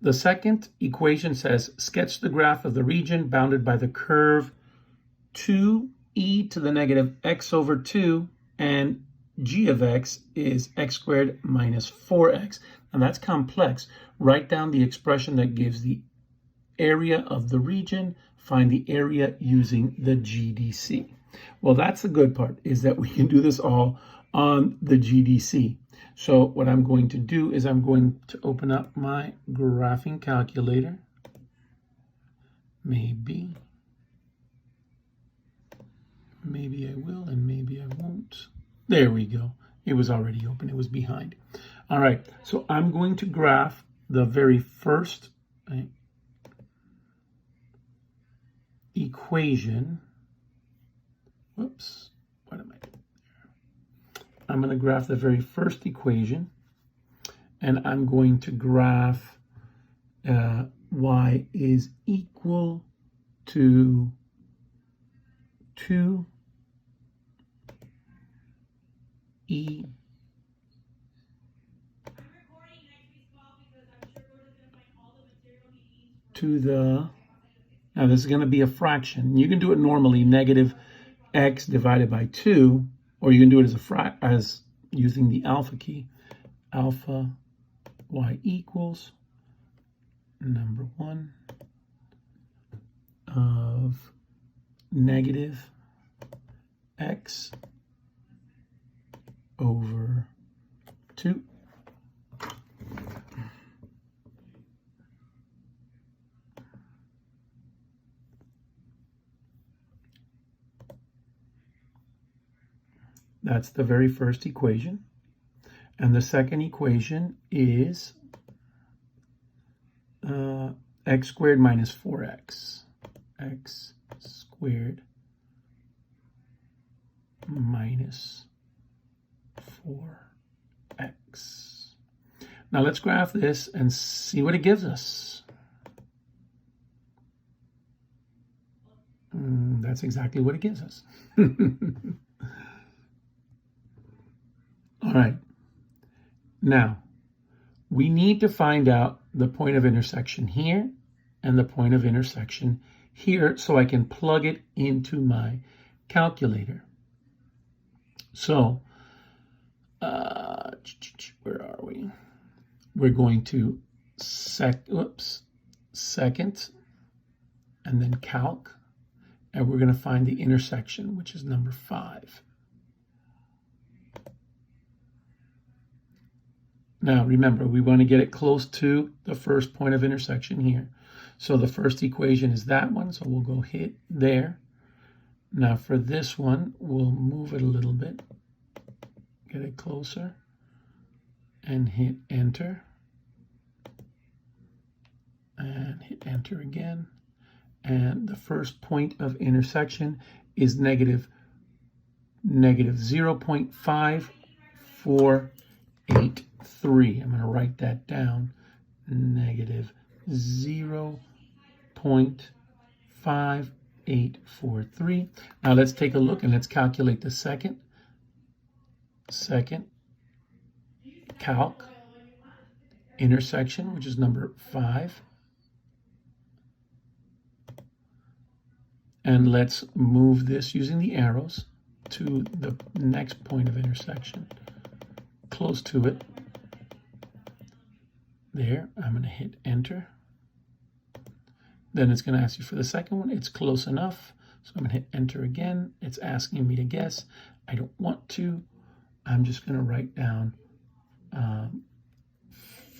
the second equation says, sketch the graph of the region bounded by the curve 2e to the negative x over 2, and g of x is x squared minus 4x. And that's complex. Write down the expression that gives the area of the region. Find the area using the GDC. Well, that's the good part, is that we can do this all on the GDC. So what I'm going to do is I'm going to open up my graphing calculator. Maybe I will, and maybe I won't. There we go. It was already open. It was behind. All right. So I'm going to graph the very first equation. Whoops. What am I doing? I'm going to graph the very first equation, and I'm going to graph y is equal to 2e to the, now this is going to be a fraction. You can do it normally, negative x divided by 2, or you can do it as using the alpha key. Alpha y equals number 1 of negative x over 2. That's the very first equation. And the second equation is x squared minus 4x. X squared minus 4x. Now let's graph this and see what it gives us. That's exactly what it gives us. All right. Now, we need to find out the point of intersection here and the point of intersection here so I can plug it into my calculator. So, where are we? We're going to second, and then calc, and we're going to find the intersection, which is number 5. Now, remember, we want to get it close to the first point of intersection here. So the first equation is that one, so we'll go hit there. Now for this one, we'll move it a little bit, get it closer, and hit enter. And hit enter again. And the first point of intersection is negative 0.5483. I'm going to write that down. Negative 0.5843. Now let's take a look and let's calculate the second. Calc intersection, which is number 5. And let's move this using the arrows to the next point of intersection, close to it. There, I'm going to hit enter. Then it's going to ask you for the second one. It's close enough, so I'm going to hit enter again. It's asking me to guess. I don't want to. I'm just going to write down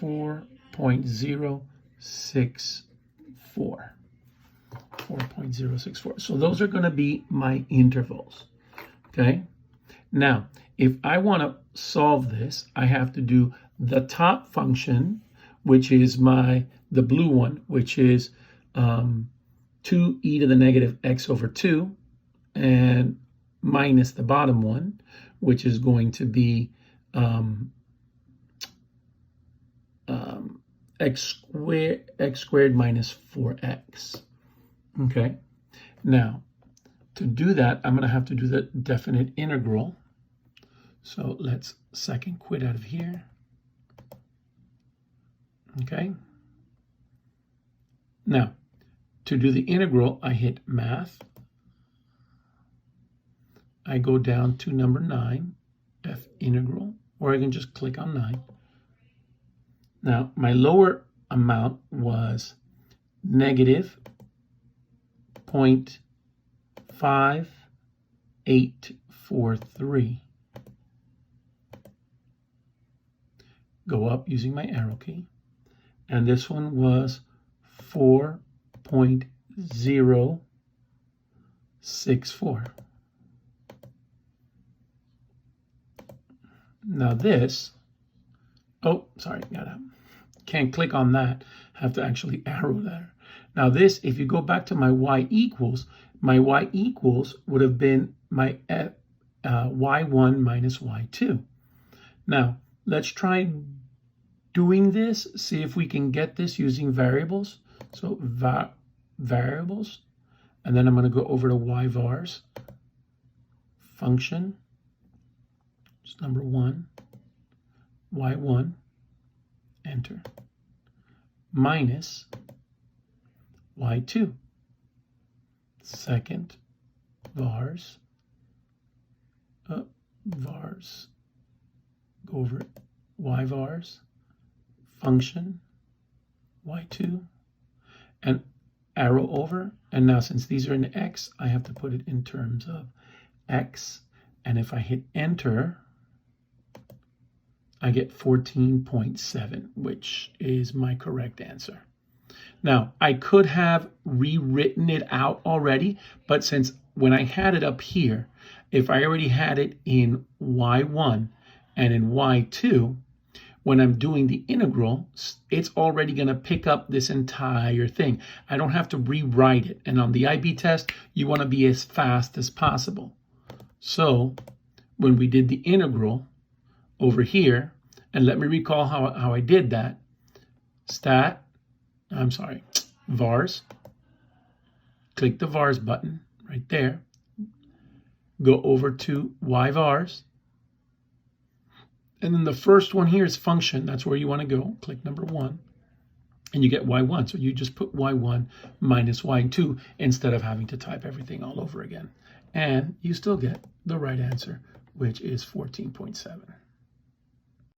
4.064. 4.064. So those are going to be my intervals. Okay. Now, if I want to solve this, I have to do the top function, which is the blue one, which is 2e to the negative x over 2, and minus the bottom one, which is going to be x squared minus 4x. Okay. Now, to do that, I'm going to have to do the definite integral. So let's second quit out of here. Okay. Now, to do the integral, I hit Math. I go down to number 9, F integral, or I can just click on 9. Now, my lower amount was negative 0.5843. Go up using my arrow key. And this one was 4.064. Now this, oh, sorry, can't click on that. Have to actually arrow there. Now this, if you go back to my y equals would have been my y1 minus y2. Now, let's try doing this, see if we can get this using variables. So variables, and then I'm going to go over to yvars, function, it's number 1, y1, enter, minus y2, second, vars, vars, go over yvars, function, y2, and arrow over. And now since these are in x, I have to put it in terms of x. And if I hit enter, I get 14.7, which is my correct answer. Now, I could have rewritten it out already, but since when I had it up here, if I already had it in y1 and in y2, when I'm doing the integral, it's already going to pick up this entire thing. I don't have to rewrite it. And on the IB test, you want to be as fast as possible. So when we did the integral over here, and let me recall how I did that. Vars. Click the vars button right there. Go over to yvars. And then the first one here is function. That's where you want to go. Click number 1. And you get y1. So you just put y1 minus y2 instead of having to type everything all over again. And you still get the right answer, which is 14.7.